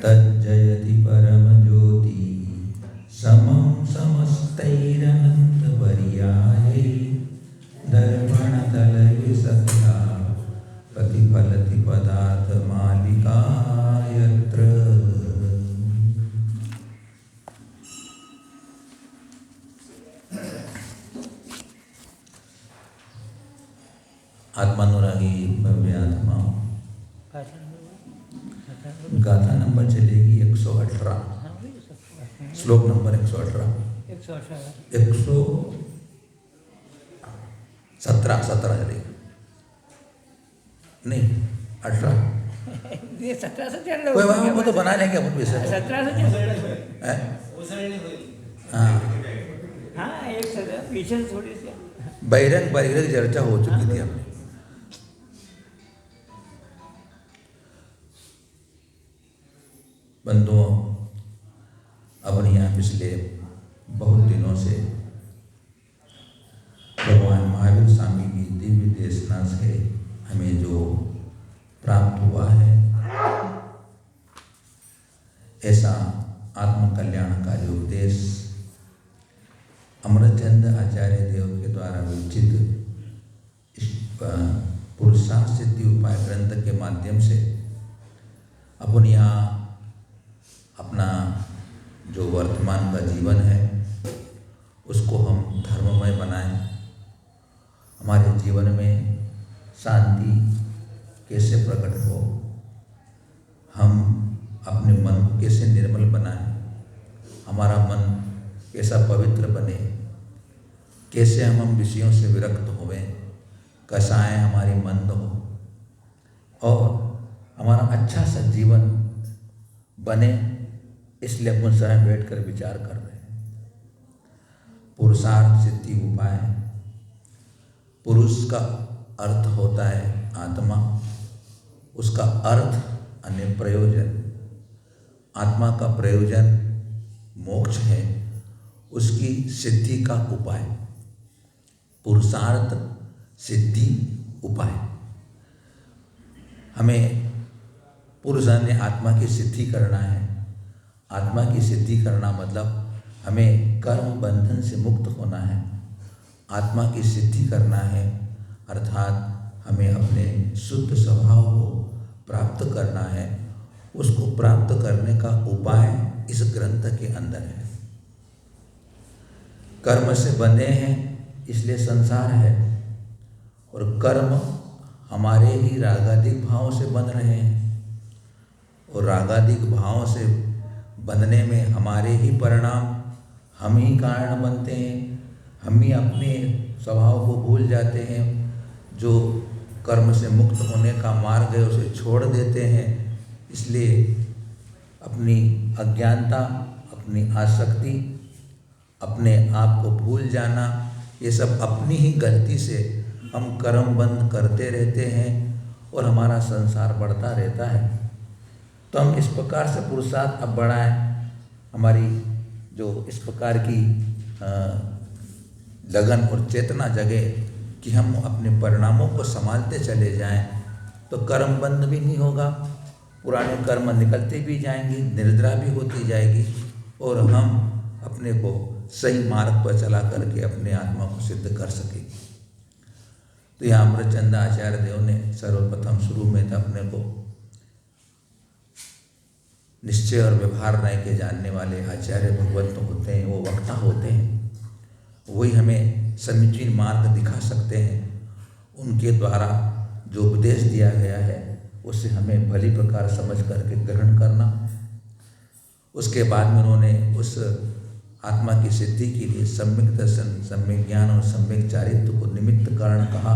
तज्जयति परमज्योति समं समस्तैरनन्तपर्यायै दर्पणतलविसक्ता प्रतिफलति पदार्थमालिका यत्र। आत्मानुरागी भव्य आत्माओं, गाथा नंबर चलेगी 118, श्लोक नंबर 118, 117 चलेगी, नहीं 18, ये 17 से चल रहा कोई वो तो बना लेंगे अपन विषय 17 से चल है। हाँ, एक सदा पीछे थोड़ी सी बहिरंग बहिरंग चर्चा हो चुकी थी अपनी। बंधुओं, अपने यहाँ पिछले बहुत दिनों से भगवान महावीर स्वामी की दिव्य देशना से हमें जो प्राप्त हुआ है, ऐसा आत्म कल्याणकारी उपदेश अमरचंद आचार्य देव के द्वारा विरचित पुरुषार्थ सिद्धि उपाय ग्रंथ के माध्यम से अपन यहाँ अपना जो वर्तमान का जीवन है उसको हम धर्ममय बनाएं, हमारे जीवन में शांति कैसे प्रकट हो, हम अपने मन को कैसे निर्मल बनाएं, हमारा मन कैसा पवित्र बने, कैसे हम विषयों से विरक्त होवें, कषाएं हमारी मंद हो और हमारा अच्छा सा जीवन बने, इसलिए अपन समय बैठ कर विचार कर रहे हैं। पुरुषार्थ सिद्धि उपाय, पुरुष का अर्थ होता है आत्मा, उसका अर्थ अन्य प्रयोजन, आत्मा का प्रयोजन मोक्ष है, उसकी सिद्धि का उपाय पुरुषार्थ सिद्धि उपाय। हमें पुरुष ने आत्मा की सिद्धि करना है। आत्मा की सिद्धि करना मतलब हमें कर्म बंधन से मुक्त होना है, आत्मा की सिद्धि करना है, अर्थात हमें अपने शुद्ध स्वभाव को प्राप्त करना है। उसको प्राप्त करने का उपाय इस ग्रंथ के अंदर है। कर्म से बंधे हैं इसलिए संसार है, और कर्म हमारे ही रागादिक भावों से बंध रहे हैं, और रागादिक भावों से बंधने में हमारे ही परिणाम, हम ही कारण बनते हैं, हम ही अपने स्वभाव को भूल जाते हैं, जो कर्म से मुक्त होने का मार्ग है उसे छोड़ देते हैं। इसलिए अपनी अज्ञानता, अपनी आसक्ति, अपने आप को भूल जाना, ये सब अपनी ही गलती से हम कर्म बंद करते रहते हैं और हमारा संसार बढ़ता रहता है। तो हम इस प्रकार से पुरुषार्थ अब बढ़ाएं, हमारी जो इस प्रकार की लगन और चेतना जगे कि हम अपने परिणामों को संभालते चले जाएं, तो कर्म बंद भी नहीं होगा, पुराने कर्म निकलते भी जाएंगे, निर्द्रा भी होती जाएगी, और हम अपने को सही मार्ग पर चला करके अपने आत्मा को सिद्ध कर सकेंगे। तो यहाँ अमरचंद आचार्य देव ने सर्वप्रथम शुरू में तो अपने को निश्चय और व्यवहार न्याय के जानने वाले आचार्य भगवंत होते हैं, वो वक्ता होते हैं, वही हमें समीचीन मार्ग दिखा सकते हैं। उनके द्वारा जो उपदेश दिया गया है उसे हमें भली प्रकार समझ करके ग्रहण करना। उसके बाद में उन्होंने उस आत्मा की सिद्धि के लिए सम्यक दर्शन, सम्यक ज्ञान और सम्यक चारित्र्य को निमित्त कारण कहा।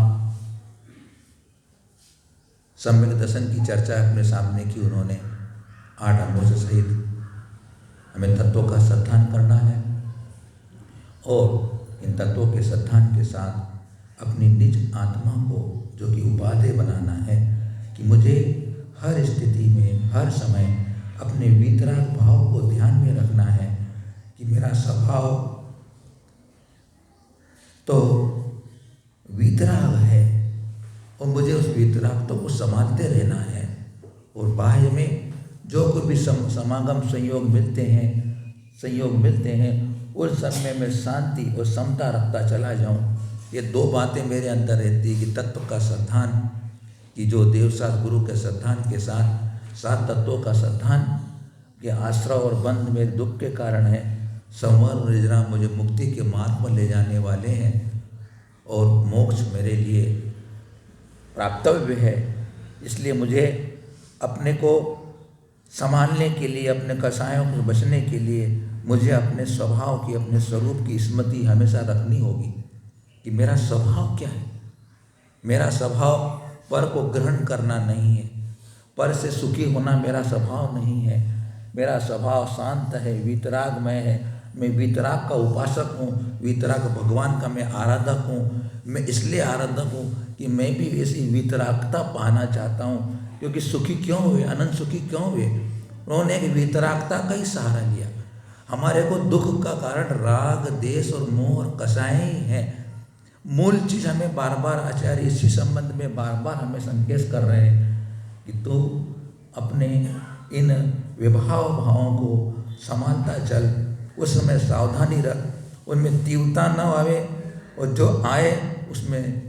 सम्यक दर्शन की चर्चा अपने सामने की उन्होंने 8 अंगों से सहित हमें तत्वों का संधान करना है, और इन तत्वों के संधान के साथ अपनी निज आत्मा को जो कि उपादेय बनाना है कि मुझे हर स्थिति में, हर समय अपने वीतराग भाव को ध्यान में रखना है कि मेरा स्वभाव तो वीतराग है और मुझे उस वीतराग को संभालते रहना है, और बाह्य में जो कोई भी समागम संयोग मिलते हैं उस समय में शांति और समता रखता चला जाऊं। ये दो बातें मेरे अंदर रहती है कि तत्व का संधान, कि जो देवसात गुरु के संधान के साथ सात तत्वों का संधान के आश्रय और बंध मेरे दुख के कारण है। संवर निजरा मुझे मुक्ति के मार्ग पर ले जाने वाले हैं और मोक्ष मेरे लिए प्राप्तव्य है। इसलिए मुझे अपने को संभालने के लिए, अपने कसायों से बचने के लिए मुझे अपने स्वभाव की, अपने स्वरूप की स्मृति हमेशा रखनी होगी कि मेरा स्वभाव क्या है। मेरा स्वभाव पर को ग्रहण करना नहीं है, पर से सुखी होना मेरा स्वभाव नहीं है। मेरा स्वभाव शांत है, वीतरागमय है। मैं वीतराग का उपासक हूँ, वीतराग भगवान का मैं आराधक हूँ। मैं इसलिए आराधक हूँ कि मैं भी ऐसी वीतरागता पाना चाहता हूँ, क्योंकि सुखी क्यों हुए, अनंत सुखी क्यों हुए, उन्होंने एक वीतरागता का ही सहारा लिया। हमारे को दुख का कारण राग, देश और मोह और कसाएं ही हैं। मूल चीज़ हमें बार बार आचार्य इसी संबंध में बार बार हमें संकेत कर रहे हैं कि तू अपने इन विभाव भावों को संभालता चल, उस समय सावधानी रख, उनमें तीव्रता न आवे और जो आए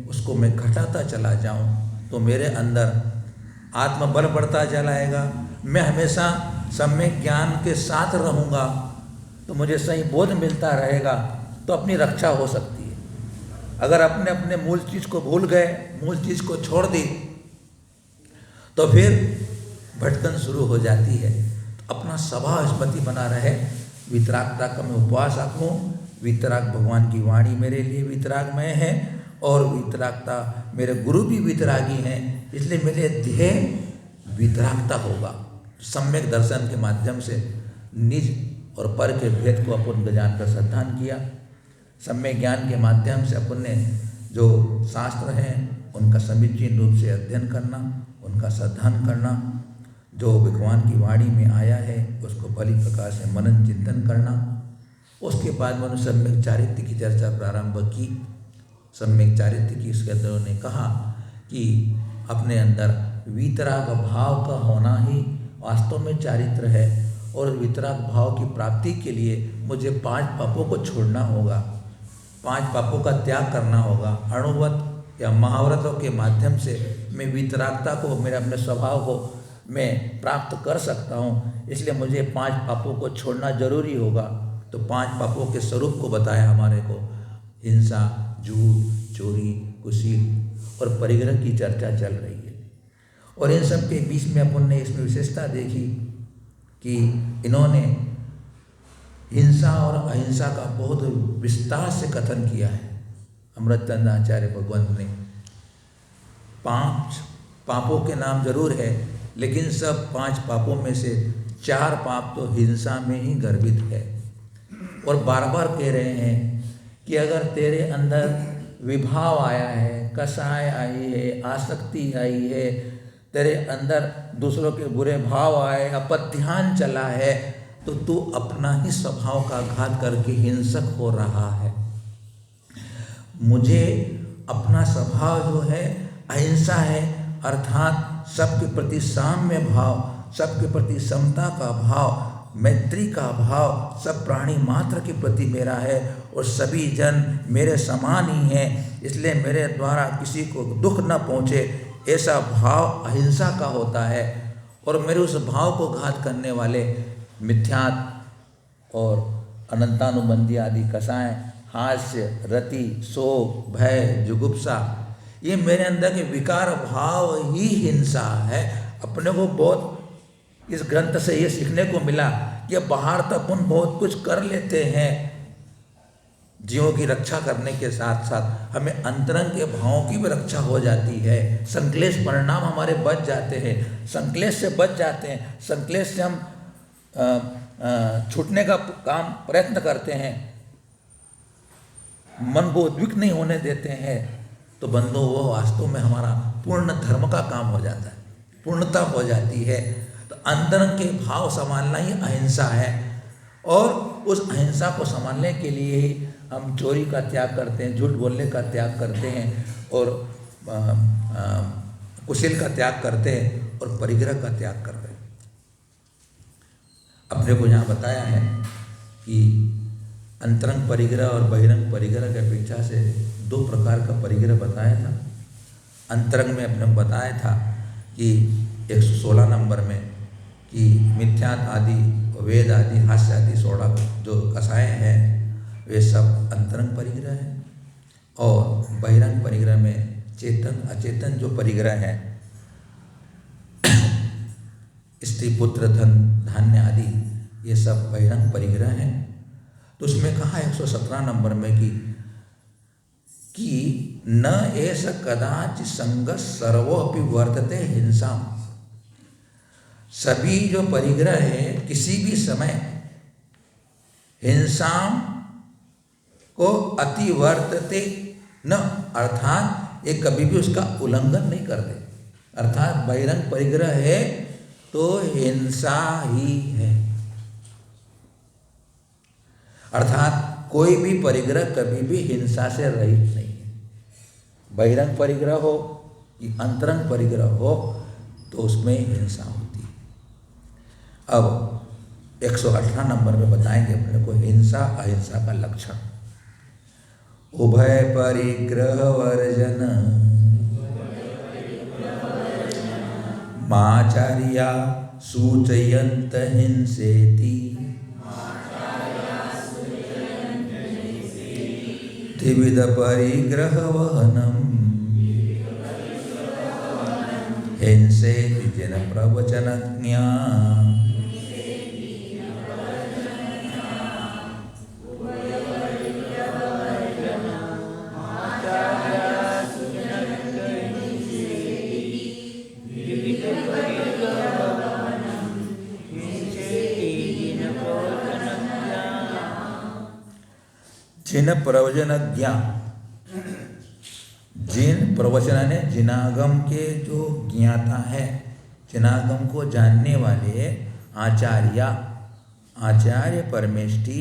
उसको मैं घटाता चला जाऊं, तो मेरे अंदर आत्मबल बढ़ता चलाएगा। मैं हमेशा सम्यक ज्ञान के साथ रहूँगा, तो मुझे सही बोध मिलता रहेगा, तो अपनी रक्षा हो सकती है। अगर अपने अपने मूल चीज़ को भूल गए, मूल चीज़ को छोड़ दी, तो फिर भटकन शुरू हो जाती है। तो अपना स्वभाव स्मृति बना रहे। वितरागता का मैं उपवास हूँ। वितराग भगवान की वाणी मेरे लिए वितरागमय है और वितरागता मेरे गुरु भी वितरागी हैं, इसलिए मेरे ध्येय वितरागता होगा। सम्यक दर्शन के माध्यम से निज और पर के भेद को अपन को जानकर संधान किया। सम्यक ज्ञान के माध्यम से अपन ने जो शास्त्र हैं उनका समीचीन रूप से अध्ययन करना, उनका संधान करना, जो भगवान की वाणी में आया है उसको भली प्रकार से मनन चिंतन करना। उसके बाद मैंने सम्यक चारित्र्य की चर्चा प्रारंभ की। सम्यक चारित्र्य की उसके अंदर उन्होंने कहा कि अपने अंदर वीतराग भाव का होना ही वास्तव में चारित्र्य है, और वीतराग भाव की प्राप्ति के लिए मुझे 5 पापों को छोड़ना होगा, 5 पापों का त्याग करना होगा। अणुव्रत या महाव्रतों के माध्यम से मैं वीतरागता को, मेरे अपने स्वभाव को मैं प्राप्त कर सकता हूँ। इसलिए मुझे 5 पापों को छोड़ना जरूरी होगा। तो 5 पापों के स्वरूप को बताया हमारे को। हिंसा, झूठ, चोरी, कुशील और परिग्रह की चर्चा चल रही है। और इन सब के बीच में अपन ने इसमें विशेषता देखी कि इन्होंने हिंसा और अहिंसा का बहुत विस्तार से कथन किया है। अमृतचंद आचार्य भगवंत ने 5 पापों के नाम जरूर है, लेकिन सब 5 पापों में से 4 पाप तो हिंसा में ही गर्भित है। और बार बार कह रहे हैं कि अगर तेरे अंदर विभाव आया है, कसाय आई है, आसक्ति आई है, तेरे अंदर दूसरों के बुरे भाव आए, अपध्यान चला है, तो तू अपना ही स्वभाव का घात करके हिंसक हो रहा है। मुझे अपना स्वभाव जो है अहिंसा है, अर्थात सबके प्रति साम्य भाव, सबके प्रति समता का भाव, मैत्री का भाव सब प्राणी मात्र के प्रति मेरा है और सभी जन मेरे समान ही हैं। इसलिए मेरे द्वारा किसी को दुख न पहुँचे, ऐसा भाव अहिंसा का होता है। और मेरे उस भाव को घात करने वाले मिथ्यात्व और अनंतानुबंधी आदि कसाएं, हास्य, रति, शोक, भय, जुगुप्सा, ये मेरे अंदर के विकार भाव ही हिंसा है। अपने को बहुत इस ग्रंथ से ये सीखने को मिला कि बाहर तो अपन बहुत कुछ कर लेते हैं जीवों की रक्षा करने के साथ साथ हमें अंतरंग के भावों की भी रक्षा हो जाती है। संक्लेश परिणाम हमारे बच जाते हैं, संक्लेश से बच जाते हैं, संक्लेश से हम छूटने का काम प्रयत्न करते हैं, मन को उद्विग्न नहीं होने देते हैं। तो बंधु वो वास्तव में हमारा पूर्ण धर्म का काम हो जाता है, पूर्णता हो जाती है। तो अंतरंग के भाव संभालना ही अहिंसा है। और उस अहिंसा को संभालने के लिए ही हम चोरी का त्याग करते हैं, झूठ बोलने का त्याग करते हैं और कुशील का त्याग करते हैं और परिग्रह का त्याग कर रहे हैं। अपने को यहाँ बताया है कि अंतरंग परिग्रह और बहिरंग परिग्रह की अपेक्षा से 2 प्रकार का परिग्रह बताया था। अंतरंग में अपने को बताया था कि 116 नंबर में कि मिथ्यात आदि, वेद आदि, हास्य आदि 16 जो कसाय हैं वे सब अंतरंग परिग्रह हैं। और बहिरंग परिग्रह में चेतन अचेतन जो परिग्रह है, स्त्री पुत्र धन धान्य आदि, ये सब बहिरंग परिग्रह हैं। तो उसमें कहा 117 नंबर में कि न एष कदाचि संग सर्वोपि वर्तते हिंसा। सभी जो परिग्रह है किसी भी समय हिंसा को अतिवर्तते न, अर्थात ये कभी भी उसका उल्लंघन नहीं करते। अर्थात बहिरंग परिग्रह है तो हिंसा ही है। अर्थात कोई भी परिग्रह कभी भी हिंसा से रहित नहीं है। बहिरंग परिग्रह हो कि अंतरंग परिग्रह हो तो उसमें हिंसा होती है। अब 118 नंबर में बताएंगे अपने को हिंसा अहिंसा का लक्षण। उभय परिग्रह वर्जन माचार्या सूचयन्त हिंसेति। त्रिविध परिग्रह वहनम हिंसेति जिन प्रवचनज्ञा। जिन प्रवचनज्ञा, जिन प्रवचन ने जिनागम के जो ज्ञाता है, जिनागम को जानने वाले आचार्य परमेष्टि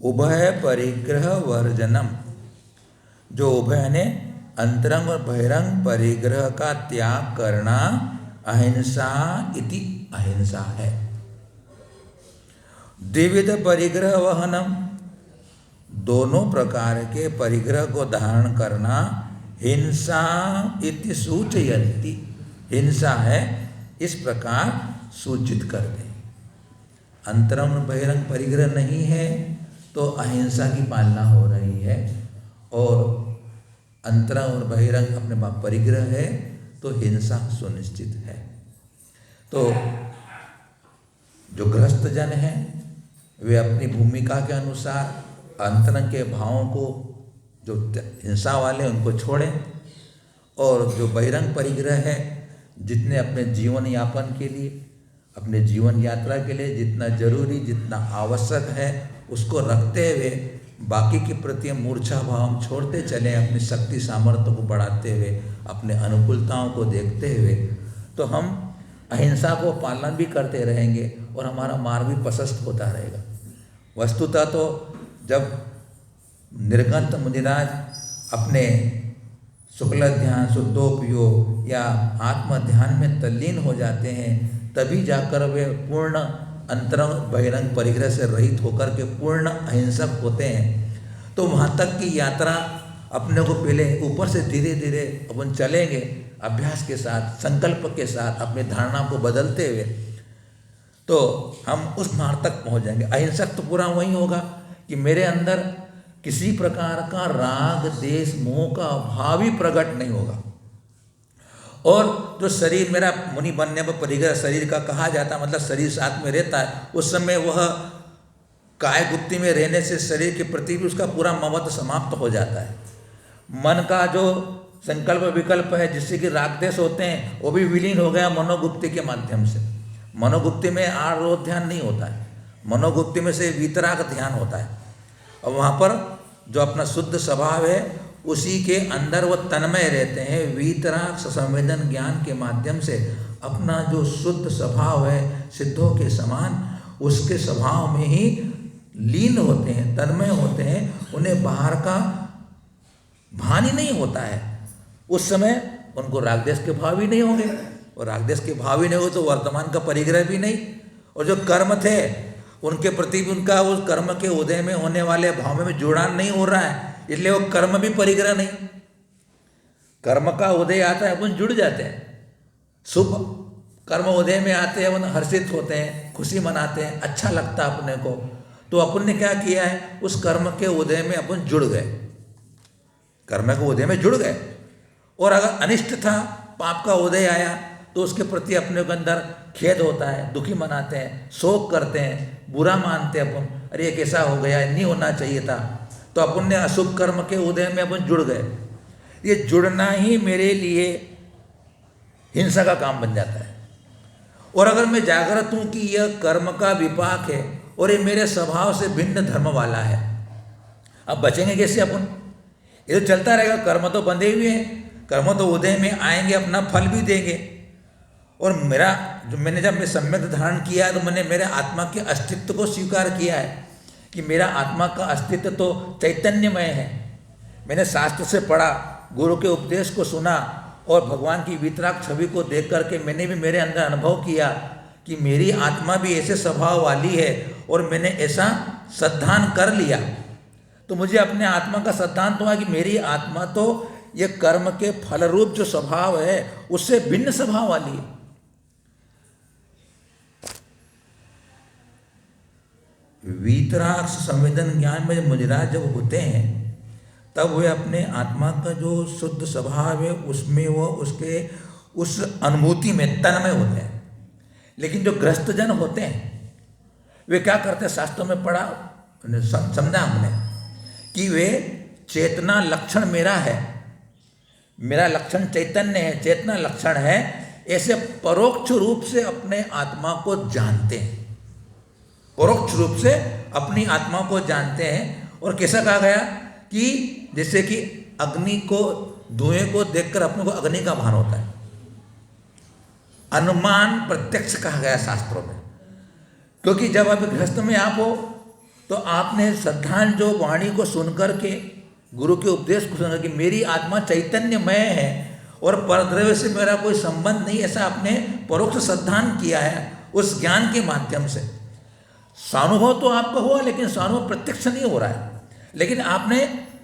उभय परिग्रह वर्जनम, जो उभय ने अंतरंग और बहिरंग परिग्रह का त्याग करना अहिंसा इति अहिंसा है। द्विविध परिग्रह वहनम, दोनों प्रकार के परिग्रह को धारण करना हिंसा इति सूचयन्ति, हिंसा है इस प्रकार सूचित कर दे। अंतरंग बहिरंग परिग्रह नहीं है तो अहिंसा की पालना हो रही है, और अंतरंग और बहिरंग अपने परिग्रह है तो हिंसा सुनिश्चित है। तो जो गृहस्थ जन हैं वे अपनी भूमिका के अनुसार अंतरंग के भावों को, जो हिंसा वाले उनको छोड़ें, और जो बहिरंग परिग्रह है जितने अपने जीवन यापन के लिए, अपने जीवन यात्रा के लिए जितना जरूरी, जितना आवश्यक है उसको रखते हुए बाकी के प्रति मूर्छा भाव हम छोड़ते चलें, अपनी शक्ति सामर्थ्य को बढ़ाते हुए, अपने अनुकूलताओं को देखते हुए, तो हम अहिंसा को पालन भी करते रहेंगे और हमारा मार्ग भी प्रशस्त होता रहेगा। वस्तुतः तो जब निर्गंत मुनिराज अपने शुक्ल ध्यान, शुद्धोपयोग या आत्म ध्यान में तल्लीन हो जाते हैं, तभी जाकर वे पूर्ण अंतरंग बहिरंग परिग्रह से रहित होकर के पूर्ण अहिंसक होते हैं। तो वहाँ तक की यात्रा अपने को पहले ऊपर से धीरे धीरे अपन चलेंगे, अभ्यास के साथ, संकल्प के साथ, अपनी धारणा को बदलते हुए, तो हम उस मार्ग तक पहुँच जाएंगे। अहिंसक तो पूरा वही होगा कि मेरे अंदर किसी प्रकार का राग देश मोह का भाव ही प्रकट नहीं होगा, और जो शरीर मेरा मुनि बनने पर परिग्रह शरीर का कहा जाता, मतलब शरीर साथ में रहता है, उस समय वह काय गुप्ती में रहने से शरीर के प्रति भी उसका पूरा ममत्व समाप्त हो जाता है। मन का जो संकल्प विकल्प है जिससे कि राग देश होते हैं वो भी विलीन हो गया मनोगुप्ती के माध्यम से। मनोगुप्ती में आरोध ध्यान नहीं होता है, मनोगुप्ती में से वीतराग ध्यान होता है, और वहाँ पर जो अपना शुद्ध स्वभाव है उसी के अंदर वो तन्मय रहते हैं। वीतराग संवेदन ज्ञान के माध्यम से अपना जो शुद्ध स्वभाव है सिद्धों के समान उसके स्वभाव में ही लीन होते हैं, तन्मय होते हैं, उन्हें बाहर का भान ही नहीं होता है। उस समय उनको रागदेश के भाव ही नहीं होंगे, और रागदेश के भाव ही नहीं हो तो वर्तमान का परिग्रह भी नहीं, और जो कर्म थे उनके प्रति भी उनका उस कर्म के उदय में होने वाले भाव में जुड़ान नहीं हो रहा है, इसलिए वो कर्म भी परिग्रह नहीं। कर्म का उदय आता है अपन जुड़ जाते हैं, शुभ कर्म उदय में आते हैं, अपन हर्षित होते हैं, खुशी मनाते हैं, अच्छा लगता है अपने को। तो अपन ने क्या किया है, उस कर्म के उदय में अपन जुड़ गए, कर्म के उदय में जुड़ गए। और अगर अनिष्ट था, पाप का उदय आया, तो उसके प्रति अपने के अंदर खेद होता है, दुखी मनाते हैं, शोक करते हैं, बुरा मानते हैं अपन, अरे ये कैसा हो गया, नहीं होना चाहिए था। तो अपन ने अशुभ कर्म के उदय में अपन जुड़ गए। ये जुड़ना ही मेरे लिए हिंसा का काम बन जाता है। और अगर मैं जागृत हूँ कि यह कर्म का विपाक है और ये मेरे स्वभाव से भिन्न धर्म वाला है, अब बचेंगे कैसे अपन? ये तो चलता रहेगा, कर्म तो बंधे हुए हैं, कर्म तो उदय में आएंगे, अपना फल भी देंगे। और मेरा जो जब मैं सम्यक धारण किया है, तो मैंने मेरे आत्मा के अस्तित्व को स्वीकार किया है कि मेरा आत्मा का अस्तित्व तो चैतन्यमय है। मैंने शास्त्र से पढ़ा, गुरु के उपदेश को सुना और भगवान की वितराग छवि को देख करके मैंने भी मेरे अंदर अनुभव किया कि मेरी आत्मा भी ऐसे स्वभाव वाली है, और मैंने ऐसा सिद्धांत कर लिया। तो मुझे अपने आत्मा का सिद्धांत हुआ कि मेरी आत्मा तो ये कर्म के फल रूप जो स्वभाव है उससे भिन्न स्वभाव वाली है। वीतराग संवेदन ज्ञान में मुजराज जब होते हैं, तब वे अपने आत्मा का जो शुद्ध स्वभाव है उसमें वो उसके उस अनुभूति में तन्मय होते हैं। लेकिन जो ग्रस्त जन होते हैं वे क्या करते हैं, शास्त्रों में पढ़ा समझा हमने कि वे चेतना लक्षण मेरा है, मेरा लक्षण चैतन्य है, चेतना लक्षण है, ऐसे परोक्ष रूप से अपने आत्मा को जानते हैं, परोक्ष रूप से अपनी आत्मा को जानते हैं। और कैसा कहा गया कि जैसे कि अग्नि को, धुएं को देखकर अपने को अग्नि का भान होता है, अनुमान प्रत्यक्ष कहा गया शास्त्रों में। क्योंकि जब आप गृहस्थ में आप हो तो आपने सिद्धांत जो वाणी को सुनकर के, गुरु के उपदेश को सुनकर कि मेरी आत्मा चैतन्यमय है और परद्रव्य से मेरा कोई संबंध नहीं, ऐसा आपने परोक्ष सिद्धांत किया है उस ज्ञान के माध्यम से। स्वानुभव तो आपका हुआ, लेकिन स्वानुभव प्रत्यक्ष नहीं हो रहा है, लेकिन आपने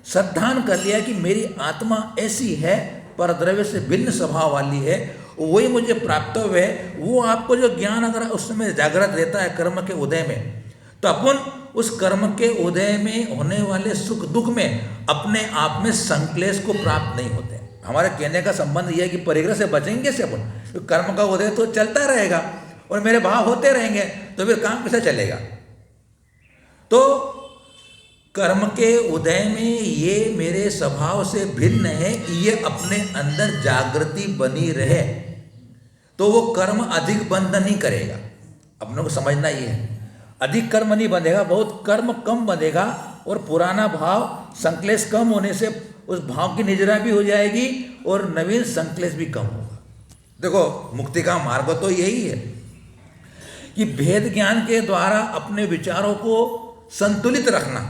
सिद्धांत कर लिया कि मेरी आत्मा ऐसी है, परद्रव्य से भिन्न स्वभाव वाली है, वही मुझे प्राप्त है। वो आपको जो ज्ञान अगर उस समय जागृत रहता है कर्म के उदय में, तो अपन उस कर्म के उदय में होने वाले सुख दुख में अपने आप में संक्लेश को प्राप्त नहीं होते। हमारे कहने का संबंध यह है कि परिग्रह से बचेंगे से अपन, तो कर्म का उदय तो चलता रहेगा और मेरे भाव होते रहेंगे, तो फिर काम कैसे चलेगा? तो कर्म के उदय में ये मेरे स्वभाव से भिन्न है, ये अपने अंदर जागृति बनी रहे तो वो कर्म अधिक बंध नहीं करेगा। अपने को समझना ये है, अधिक कर्म नहीं बंधेगा, बहुत कर्म कम बंधेगा, और पुराना भाव संक्लेश कम होने से उस भाव की निजरा भी हो जाएगी और नवीन संक्लेश भी कम होगा। देखो, मुक्ति का मार्ग तो यही है कि भेद ज्ञान के द्वारा अपने विचारों को संतुलित रखना।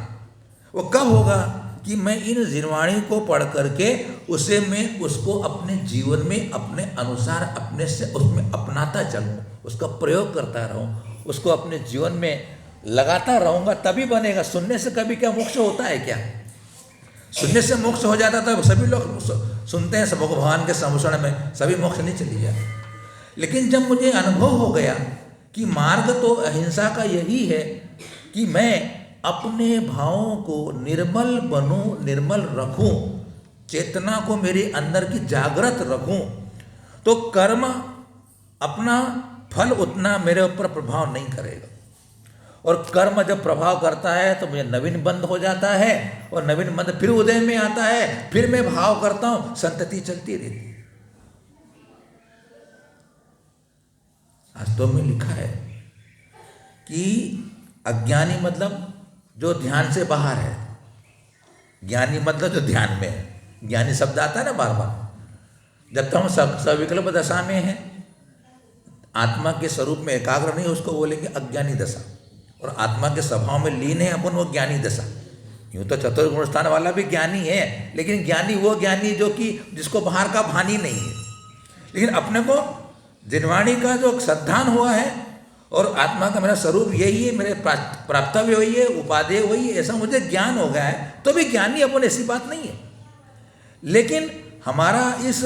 वो कब होगा कि मैं इन जिनवाणी को पढ़ करके उसे मैं उसको अपने जीवन में अपने अनुसार अपने से उसमें अपनाता चलूँ, उसका प्रयोग करता रहूँ, उसको अपने जीवन में लगाता रहूँगा, तभी बनेगा। सुनने से कभी क्या मोक्ष होता है क्या? सुनने से मोक्ष हो जाता था, सभी लोग सुनते हैं, सब भगवान के संभूषण में सभी मोक्ष नहीं चली जाए। लेकिन जब मुझे अनुभव हो गया कि मार्ग तो अहिंसा का यही है कि मैं अपने भावों को निर्मल बनूं, निर्मल रखूं, चेतना को मेरे अंदर की जागृत रखूं, तो कर्म अपना फल उतना मेरे ऊपर प्रभाव नहीं करेगा। और कर्म जब प्रभाव करता है तो मुझे नवीन बंध हो जाता है, और नवीन बंध फिर उदय में आता है, फिर मैं भाव करता हूं, संतति चलती रहती है। वास्तव में लिखा है कि अज्ञानी मतलब जो ध्यान से बाहर है, ज्ञानी मतलब जो ध्यान में है। ज्ञानी शब्द आता है ना बार बार। जब तक हम सविकल्प दशा में हैं, आत्मा के स्वरूप में एकाग्र नहीं, उसको बोलेंगे अज्ञानी दशा। और आत्मा के स्वभाव में लीन है अपन, वो ज्ञानी दशा। यूँ तो चतुर्गुण स्थान वाला भी ज्ञानी है, लेकिन ज्ञानी वो ज्ञानी जो कि जिसको बाहर का भान ही नहीं है। लेकिन अपने को जिनवाणी का जो सिद्धांत हुआ है और आत्मा का मेरा स्वरूप यही है, मेरे प्राप्तव्य वही है, उपादेय वही है, ऐसा मुझे ज्ञान हो गया है, तो भी ज्ञानी अपन ऐसी बात नहीं है। लेकिन हमारा इस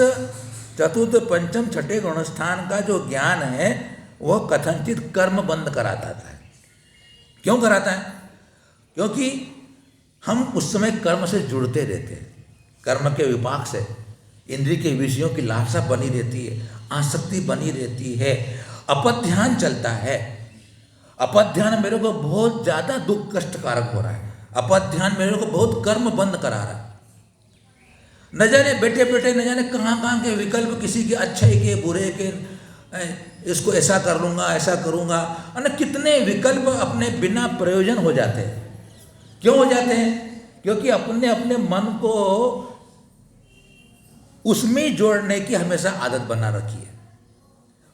चतुर्थ पंचम छठे गुणस्थान का जो ज्ञान है वह कथनचित कर्म बंद कराता है। क्यों कराता है? क्योंकि हम उस समय कर्म से जुड़ते रहते हैं, कर्म के विपाक से इंद्रिय के विषयों की लालसा बनी रहती है, आसक्ति बनी रहती है, अपध्यान चलता है। अपध्यान मेरे को बहुत ज़्यादा दुख कष्टकारक हो रहा है, अपध्यान मेरे को बहुत कर्म बंद करा रहा है। न जाने बैठे बैठे न जाने कहाँ कहाँ के विकल्प, किसी के अच्छे के बुरे के, इसको ऐसा कर लूँगा ऐसा करूँगा, और कितने विकल्प अपने बिना प्रयोजन हो जाते हैं। क्यों हो जाते हैं? क्योंकि अपने अपने मन को उसमें जोड़ने की हमेशा आदत बना रखी है।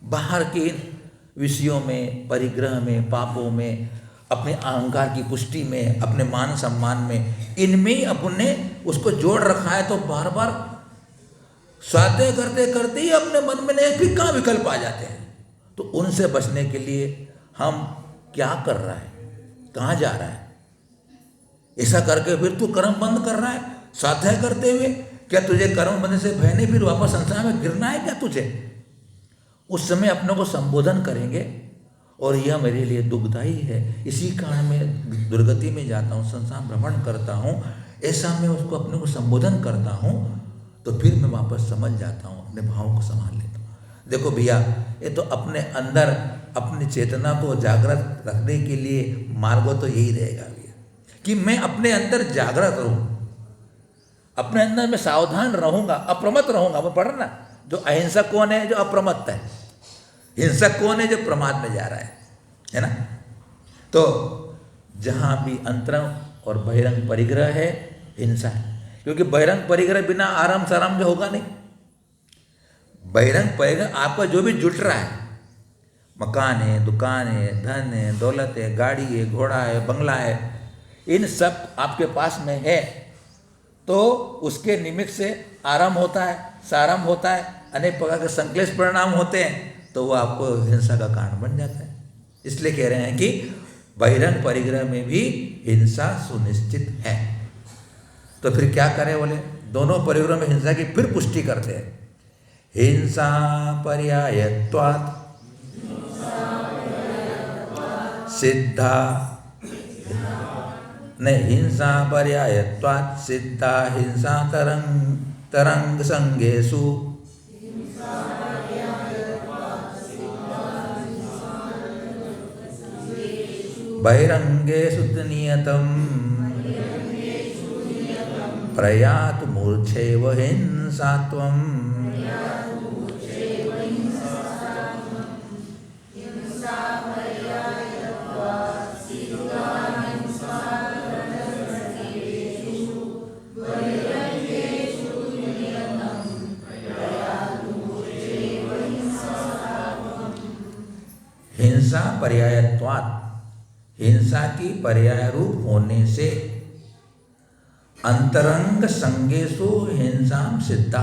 बाहर के विषयों में, परिग्रह में, पापों में, अपने अहंकार की पुष्टि में, अपने मान सम्मान में, इनमें ही अपने उसको जोड़ रखा है। तो बार बार स्वाध्याय करते करते ही अपने मन में नए फिर कहाँ विकल्प आ जाते हैं। तो उनसे बचने के लिए हम क्या कर रहा है, कहाँ जा रहा है, ऐसा करके फिर तू कर्म बंद कर रहा है स्वाध्याय करते हुए। क्या तुझे कर्म बंद से भय नहीं, फिर वापस संसार में गिरना है क्या तुझे? उस समय अपने को संबोधन करेंगे और यह मेरे लिए दुखदायी है, इसी कारण मैं दुर्गति में जाता हूँ, संसार भ्रमण करता हूँ, ऐसा मैं उसको अपने को संबोधन करता हूँ। तो फिर मैं वापस समझ जाता हूँ, अपने भावों को संभाल लेता हूँ। देखो भैया, ये तो अपने अंदर अपनी चेतना को जागृत रखने के लिए मार्ग तो यही रहेगा भैया, कि मैं अपने अंदर जागृत रहूँ, अपने अंदर मैं सावधान रहूँगा, अप्रमत्त रहूँगा। वो पढ़ ना, जो अहिंसक कौन है? जो अप्रमत्त है। हिंसक कौन है? जो प्रमाद में जा रहा है ना। तो जहाँ भी अंतरंग और बहिरंग परिग्रह है, हिंसा है। क्योंकि बहिरंग परिग्रह बिना आराम साराम के होगा नहीं। बहिरंग परिग्रह आपका जो भी जुट रहा है, मकान है, दुकान है, धन है, दौलत है, गाड़ी है, घोड़ा है, बंगला है, इन सब आपके पास में है, तो उसके निमित्त से आराम होता है, साराम होता है, अनेक प्रकार के संक्लेश परिणाम होते हैं, तो वो आपको हिंसा का कारण बन जाता है। इसलिए कह रहे हैं कि बहिरंग परिग्रह में भी हिंसा सुनिश्चित है। तो फिर क्या करें? बोले दोनों परिग्रह में हिंसा की फिर पुष्टि करते हैं। हिंसा पर्यायत्वात् सिद्धा, नहीं, हिंसा पर्यायत्वात् सिद्धा हिंसा तरंग संगेषु बहिरंगेषु नियतं प्रयातु मूर्छैव हिंसात्वम्। हिंसा पर्यायत्वात्, हिंसा की पर्याय रूप होने से अंतरंग संगेषु हिंसाम सिद्धा,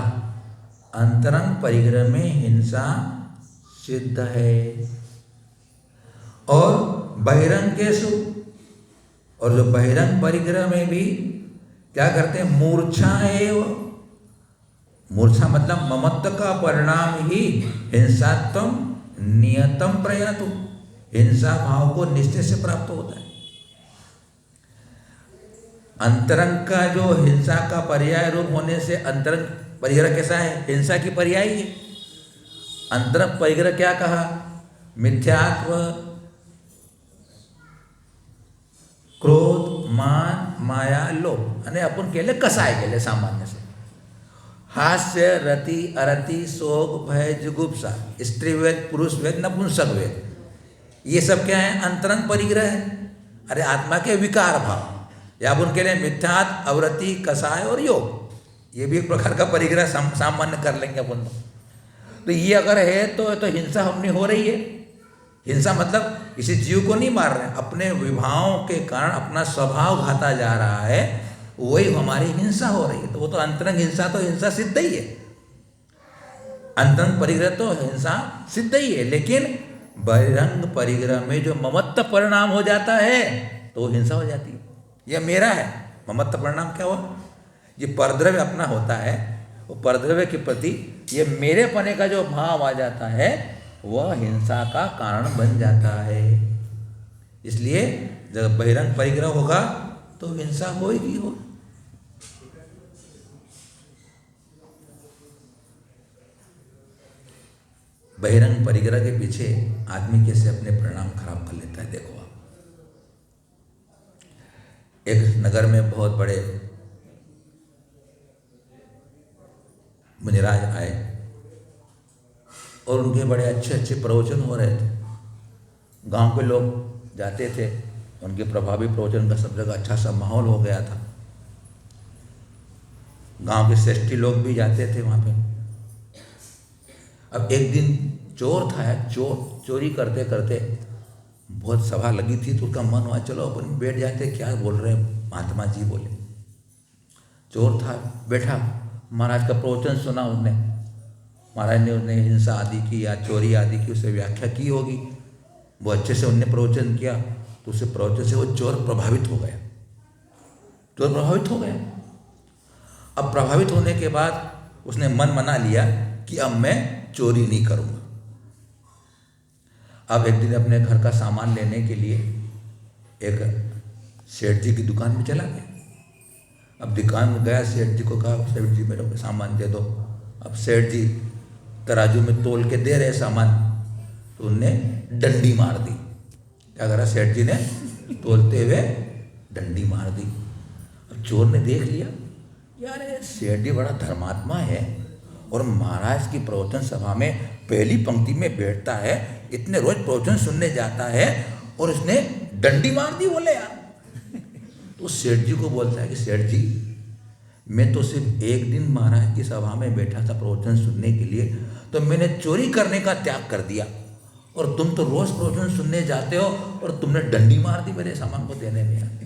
अंतरंग परिग्रह में हिंसा सिद्ध है। और बहिरंगेषु, और जो बहिरंग परिग्रह में भी क्या करते हैं? मूर्छा एव, मूर्छा मतलब ममत्व का परिणाम ही हिंसात्म नियतम प्रयातु, हिंसा भाव को निश्चय से प्राप्त होता है। अंतरंग का जो हिंसा का पर्याय रूप होने से, अंतरंग परिग्रह कैसा है? हिंसा की पर्याय है। अंतरंग परिग्रह क्या कहा? मिथ्यात्व, क्रोध, मान, माया, लोभ, અને अपन केले कसाय केले सामान्य से हास्य, रति, अरति, शोक, भय, जुगुप्सा, स्त्री वेद, पुरुष वेद, नपुंसक वेद, ये सब क्या है? अंतरंग परिग्रह है। अरे आत्मा के विकार भाव, या अपन के लिए मिथ्यात, अवरति, कसाय और योग, ये भी एक प्रकार का परिग्रह सामान्य कर लेंगे अपन। तो ये अगर है तो हिंसा हमने हो रही है। हिंसा मतलब किसी जीव को नहीं मार रहे हैं, अपने विभावों के कारण अपना स्वभाव घाता जा रहा है, वही हमारी हिंसा हो रही है। तो वो तो अंतरंग हिंसा, तो हिंसा सिद्ध ही है, अंतरंग परिग्रह तो हिंसा सिद्ध ही है। लेकिन बहिरंग परिग्रह में जो ममत्व परिणाम हो जाता है तो हिंसा हो जाती है। यह मेरा है। ममत्व परिणाम क्या हुआ? ये परद्रव्य अपना होता है, वो परद्रव्य के प्रति ये मेरे पने का जो भाव आ जाता है वह हिंसा का कारण बन जाता है। इसलिए जब बहिरंग परिग्रह होगा तो हिंसा होगी हो। बहिरंग परिग्रह के पीछे आदमी कैसे अपने परिणाम खराब कर लेता है, देखो आप। एक नगर में बहुत बड़े मुनिराज आए और उनके बड़े अच्छे अच्छे प्रवचन हो रहे थे। गांव के लोग जाते थे, उनके प्रभावी प्रवचन का सब जगह अच्छा सा माहौल हो गया था। गांव के श्रेष्ठी लोग भी जाते थे वहाँ पे। अब एक दिन चोर था, चोरी करते करते बहुत सभा लगी थी तो उसका मन हुआ चलो अपन बैठ जाते, क्या बोल रहे हैं महात्मा जी बोले। चोर था, बैठा, महाराज का प्रवचन सुना उसने। महाराज ने उसने हिंसा आदि की या चोरी आदि की उसे व्याख्या की होगी, वो अच्छे से उनने प्रवचन किया तो उसे प्रवचन से वो चोर प्रभावित हो गया। चोर प्रभावित हो गया। अब प्रभावित होने के बाद उसने मन बना लिया कि अब मैं चोरी नहीं करूँगा। अब एक दिन अपने घर का सामान लेने के लिए एक सेठ जी की दुकान में चला गया। अब दुकान में गया, सेठ जी को कहा सेठ जी मेरे को सामान दे दो। अब सेठ जी तराजू में तोल के दे रहे सामान, तो उनने डंडी मार दी। क्या करा सेठ जी ने? तोलते हुए डंडी मार दी। अब चोर ने देख लिया, यार सेठ जी बड़ा धर्मात्मा है और महाराज की प्रवचन सभा में पहली पंक्ति में बैठता है, इतने रोज प्रवचन सुनने जाता है और उसने डंडी मार दी बोले यार। तो सेठ जी को बोलता है कि सेठ जी मैं तो सिर्फ एक दिन महाराज की सभा में बैठा था प्रवचन सुनने के लिए, तो मैंने चोरी करने का त्याग कर दिया और तुम तो रोज प्रवचन सुनने जाते हो और तुमने डंडी मार दी मेरे सामान को देने में।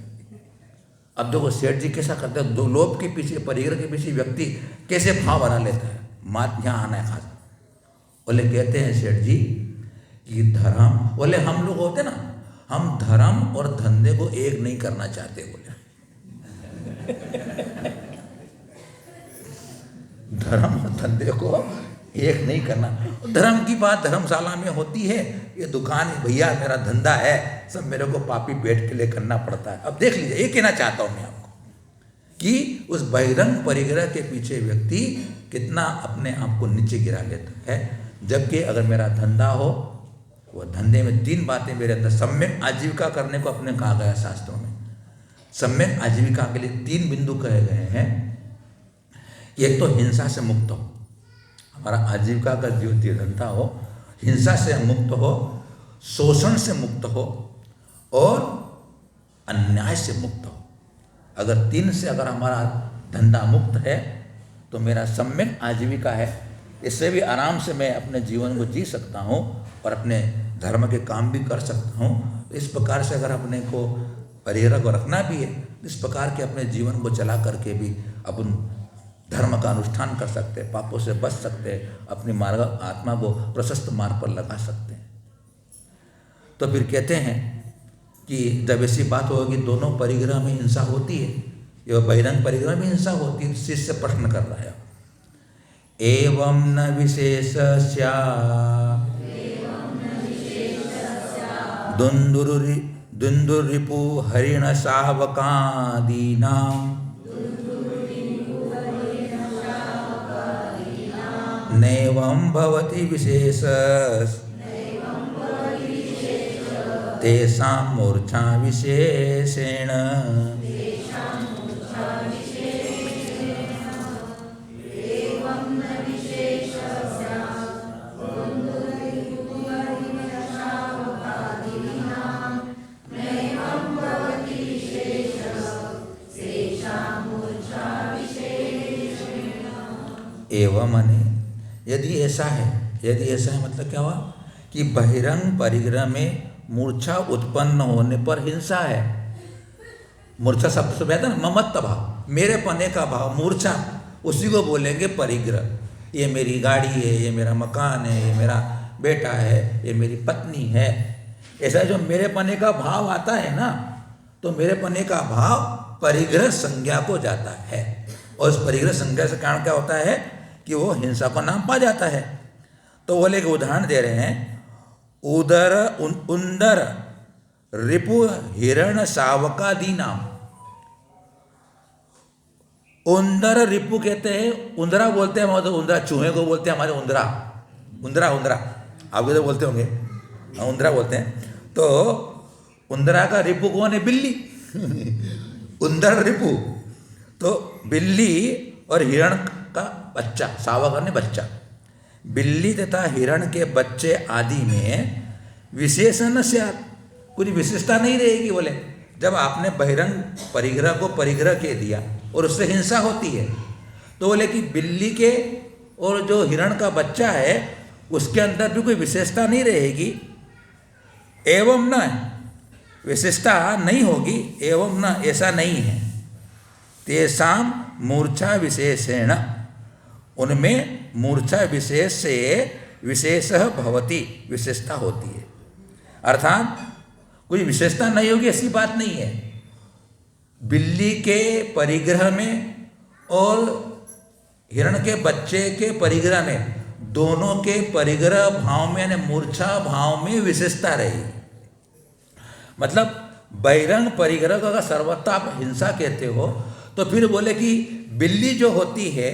अब देखो सेठ जी कैसा करते हैं, दो लोभ के पीछे, परिग्रह के पीछे व्यक्ति कैसे भाव बना लेता है। मात यहाँ आना है खास। बोले कहते हैं सेठ जी कि धर्म, बोले हम लोग होते ना, हम धर्म और धंधे को एक नहीं करना चाहते। बोले धर्म और धंधे को एक नहीं करना। धर्म की बात धर्मशाला में होती है, ये दुकान भैया मेरा धंधा है, सब मेरे को पापी पेट के लिए करना पड़ता है। अब देख लीजिए, ये कहना चाहता हूँ मैं आपको कि उस बहिरंग परिग्रह के पीछे व्यक्ति कितना अपने आप को नीचे गिरा लेता है। जबकि अगर मेरा धंधा हो, वह धंधे में तीन बातें मेरे अंदर सम्यक आजीविका करने को अपने कहा गया शास्त्रों में। सम्यक आजीविका के लिए तीन बिंदु कहे गए हैं। एक तो हिंसा से मुक्त हो, हमारा आजीविका का जो धंधा हो हिंसा से मुक्त हो, शोषण से मुक्त हो और अन्याय से मुक्त हो। अगर तीन से अगर हमारा धंधा मुक्त है तो मेरा सम्यक आजीविका है, इससे भी आराम से मैं अपने जीवन को जी सकता हूँ और अपने धर्म के काम भी कर सकता हूँ। इस प्रकार से अगर अपने को परिग्रह को रखना भी है, इस प्रकार के अपने जीवन को चला करके भी अपन धर्म का अनुष्ठान कर सकते हैं, पापों से बच सकते हैं, अपनी मार्ग आत्मा को प्रशस्त मार्ग पर लगा सकते हैं। तो फिर कहते हैं कि जब ऐसी बात होगी दोनों परिग्रह में हिंसा होती है, ये बहिरंग परिग्रह में हिंसा होती है। शिष्य प्रश्न कर रहा है, एवं न विशेषस्या दुंदुरिपु हरिण शावकादीनां नैवं भवति विशेषस् तेषां मूर्छा विशेषेण। एवं माने यदि ऐसा है, यदि ऐसा है मतलब क्या हुआ कि बहिरंग परिग्रह में मूर्छा उत्पन्न होने पर हिंसा है। मूर्छा शब्द से बेहतर ममत्व भाव, मेरे पने का भाव, मूर्छा, उसी को बोलेंगे परिग्रह। ये मेरी गाड़ी है, ये मेरा मकान है, ये मेरा बेटा है, ये मेरी पत्नी है। ऐसा जो मेरे पने का भाव आता है ना, तो मेरे पने का भाव परिग्रह संज्ञा को जाता है, और उस परिग्रह संज्ञा से कारण क्या होता है कि वो हिंसा को नाम पा जाता है। तो वो एक उदाहरण दे रहे हैं, उंदर रिपु हिरण शावकादि नाम। उंदर रिपु कहते हैं, उंदरा बोलते हैं, मतलब उंदरा चूहे को बोलते हैं हमारे, उंदरा आप इधर बोलते होंगे, उंदरा बोलते हैं। तो उंदरा का रिपु कौन है? बिल्ली। उंदर रिपु, तो बिल्ली और हिरण का बच्चा, शावक ने बच्चा। बिल्ली तथा हिरण के बच्चे आदि में विशेषण से कुछ विशेषता नहीं रहेगी। बोले जब आपने बहिरंग परिग्रह को परिग्रह के दिया और उससे हिंसा होती है, तो बोले कि बिल्ली के और जो हिरण का बच्चा है उसके अंदर भी कोई विशेषता नहीं रहेगी। एवं न, विशेषता नहीं होगी, एवं न, ऐसा नहीं है। तेषाम मूर्छा विशेषेण, उनमें मूर्छा विशेष से विशेषः भवति, विशेषता होती है। अर्थात कोई विशेषता नहीं होगी ऐसी बात नहीं है। बिल्ली के परिग्रह में और हिरण के बच्चे के परिग्रह में, दोनों के परिग्रह भाव में यानी मूर्छा भाव में विशेषता रही। मतलब बहिरंग परिग्रह को अगर सर्वथा आप हिंसा कहते हो, तो फिर बोले कि बिल्ली जो होती है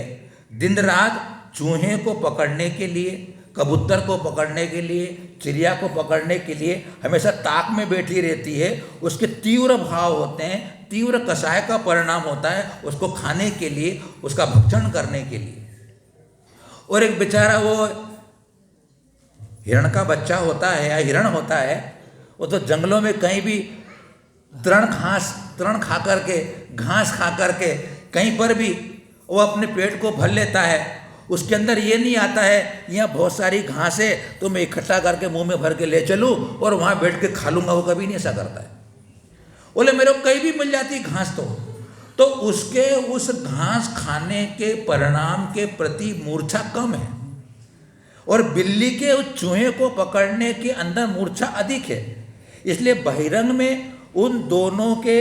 दिन रात चूहे को पकड़ने के लिए, कबूतर को पकड़ने के लिए, चिड़िया को पकड़ने के लिए हमेशा ताक में बैठी रहती है। उसके तीव्र भाव होते हैं, तीव्र कषाय का परिणाम होता है उसको खाने के लिए, उसका भक्षण करने के लिए। और एक बेचारा वो हिरण का बच्चा होता है या हिरण होता है, वो तो जंगलों में कहीं भी तृण खा करके, घास खा करके कहीं पर भी वो अपने पेट को भर लेता है। उसके अंदर ये नहीं आता है यहाँ बहुत सारी घास है तो मैं इकट्ठा करके मुंह में भर के ले चलूँ और वहाँ बैठ के खा लूँगा, वो कभी नहीं ऐसा करता है। बोले मेरे को कहीं भी मिल जाती घास तो उसके उस घास खाने के परिणाम के प्रति मूर्छा कम है, और बिल्ली के उस चूहे को पकड़ने के अंदर मूर्छा अधिक है। इसलिए बहिरंग में उन दोनों के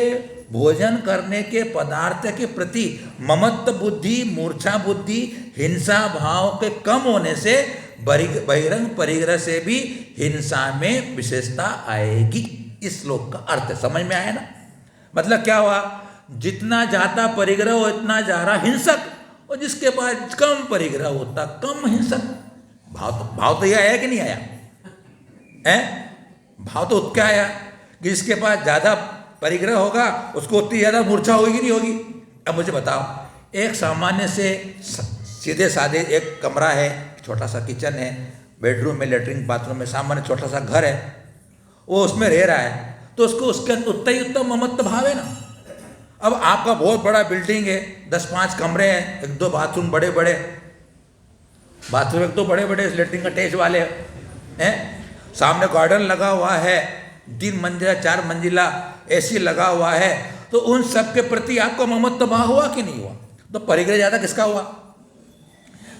भोजन करने के पदार्थ के प्रति ममत्व बुद्धि, मूर्छा बुद्धि, हिंसा भाव के कम होने से बहिरंग परिग्रह से भी हिंसा में विशेषता आएगी। इस श्लोक का अर्थ समझ में आया ना? मतलब क्या हुआ, जितना ज्यादा परिग्रह हो इतना ज्यादा हिंसक, और जिसके पास कम परिग्रह होता कम हिंसक। भाव तो यह आया कि नहीं आया? भाव तो उतना आया कि जिसके पास ज्यादा परिग्रह होगा उसको उतनी ज्यादा मूर्छा होगी कि नहीं होगी? अब मुझे बताओ, एक सामान्य से सीधे साधे एक कमरा है, छोटा सा किचन है, बेडरूम में, लेटरिन बाथरूम में, सामान्य छोटा सा घर है, वो उसमें रह रहा है, तो उसको उसके अंदर उतना ही उत्तम ममत्व भाव है ना। अब आपका बहुत बड़ा बिल्डिंग है, 10-5 कमरे हैं, 1-2 बाथरूम बड़े बड़े, बाथरूम 1-2 बड़े बड़े लेटरिन अटैच वाले हैं, सामने गार्डन लगा हुआ है, 3 मंजिला 4 मंजिला एसी लगा हुआ है, तो उन सब के प्रति आपको ममत्व भाव हुआ कि नहीं हुआ? तो परिग्रह ज्यादा किसका हुआ?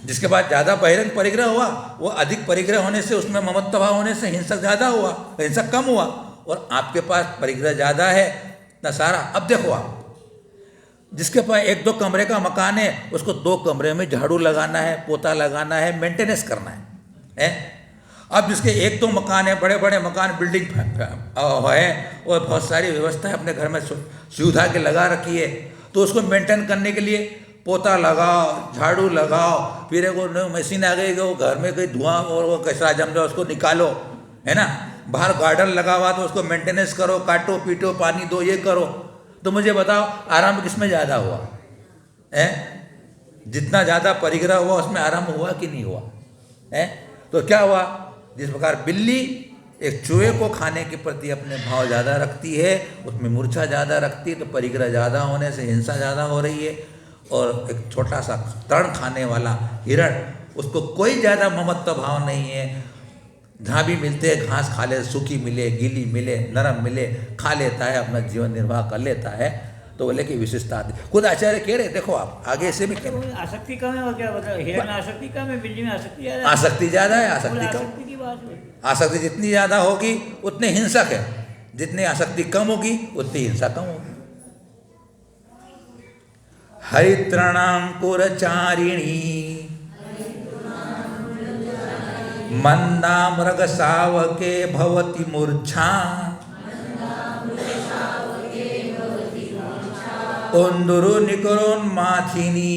जिसके बाद ज्यादा बहिरंग परिग्रह हुआ, वो अधिक परिग्रह होने से, उसमें ममत्व भाव होने से हिंसक ज्यादा हुआ, हिंसक कम हुआ। और आपके पास परिग्रह ज्यादा है इतना सारा। अब देखो आप, जिसके पास 1-2 कमरे का मकान है, उसको 2 कमरे में झाड़ू लगाना है, पोता लगाना है, मेंटेनेंस करना है। अब जिसके 1-2 मकान है, बड़े बड़े मकान, बिल्डिंग है और बहुत सारी व्यवस्था है अपने घर में सुविधा के लगा रखी है, तो उसको मेंटेन करने के लिए पोता लगाओ, झाड़ू लगाओ, फिर एक मशीन आ गई, वो घर में कोई धुआं और वो कचरा जम जाओ उसको निकालो, है ना। बाहर गार्डन लगा हुआ तो उसको मेंटेनेंस करो, काटो पीटो, पानी दो, ये करो। तो मुझे बताओ आराम किसमें ज़्यादा हुआ है? जितना ज़्यादा परिग्रह हुआ उसमें आराम हुआ कि नहीं हुआ है? तो क्या हुआ, जिस प्रकार बिल्ली एक चूहे को खाने के प्रति अपने भाव ज़्यादा रखती है, उसमें मूर्छा ज़्यादा रखती है, तो परिग्रह ज़्यादा होने से हिंसा ज़्यादा हो रही है। और एक छोटा सा तृण खाने वाला हिरण, उसको कोई ज़्यादा ममत्व भाव नहीं है, जहाँ भी मिलते हैं घास खा ले, सूखी मिले, गीली मिले, नरम मिले, खा लेता है, अपना जीवन निर्वाह कर लेता है। तो बोले कि विशेषता खुद आचार्य कह रहे, देखो आप आगे से भी कह रहे, आसक्ति कम है और क्या मतलब हिरण में आसक्ति कम है, बिल्ली में आसक्ति ज़्यादा है। आसक्ति ज़्यादा है, आसक्ति कम। आसक्ति की बात है। आसक्ति जितनी ज़्यादा होगी उतने हिंसक है, जितनी आसक्ति कम होगी उतनी हिंसा कम होगी। हरितृणांकुरचारिणी मंदा मृग सावके भवति मूर्छा उन्दुरु निकरोन्माथिनी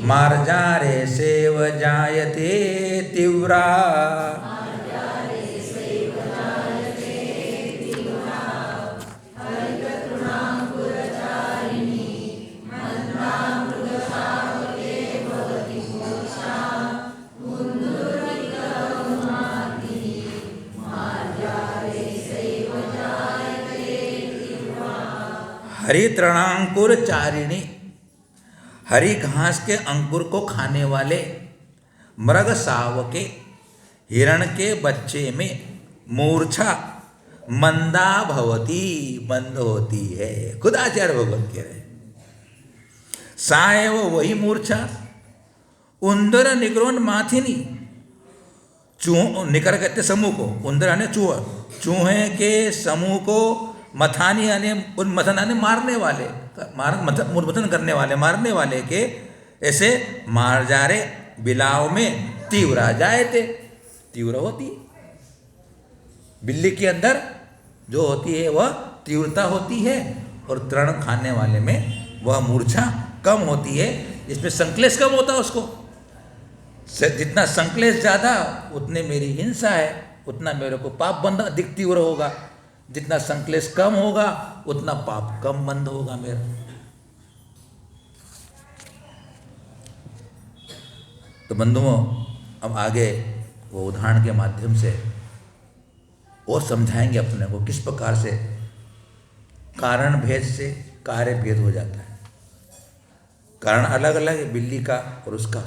मार्जारे सेव जायते तीव्रा हरि तृणांकुर चारिणी, हरी घास के अंकुर को खाने वाले मृग सावके हिरण के बच्चे में मूर्छा मंदा भवती, मंद होती है। खुद आचार्य भगवत कह रहे, साएव वही मूर्छा उंदर निकरोन माथिनी, चूह निकर कहते समूह को, उंदर यानी चूहा, चूहे के समूह को मथानी यानी उन्मथन यानी मारने वाले, उन्मथन करने वाले, मारने वाले के ऐसे मार जा रहे बिलाव में तीव्रा जाए थे, तीव्र होती, बिल्ली के अंदर जो होती है वह तीव्रता होती है और तृण खाने वाले में वह मूर्छा कम होती है, इसमें संक्लेश कम होता है उसको। जितना संक्लेश ज़्यादा उतने मेरी हिंसा है, उतना मेरे को पाप बंध अधिक तीव्र होगा, जितना संक्लेश कम होगा उतना पाप कम बंद होगा मेरा। तो बंधुओं, अब आगे वो उदाहरण के माध्यम से और समझाएंगे अपने को किस प्रकार से कारण भेद से कार्य भेद हो जाता है। कारण अलग अलग है बिल्ली का और उसका,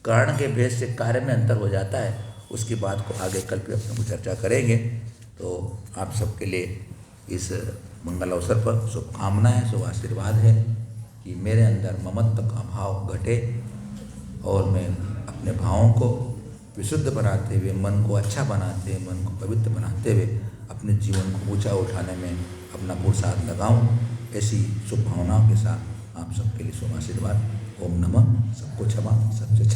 कारण के भेद से कार्य में अंतर हो जाता है। उसकी बात को आगे कल पे अपने को चर्चा करेंगे। तो आप सबके लिए इस मंगल अवसर पर शुभकामनाएं, शुभ आशीर्वाद है कि मेरे अंदर ममत्व का भाव घटे और मैं अपने भावों को विशुद्ध बनाते हुए, मन को अच्छा बनाते हुए, मन को पवित्र बनाते हुए अपने जीवन को ऊंचा उठाने में अपना पुरुषार्थ लगाऊं। ऐसी शुभ भावनाओं के साथ आप सबके लिए शुभ आशीर्वाद। ओम नमः। सबको क्षमा, सबसे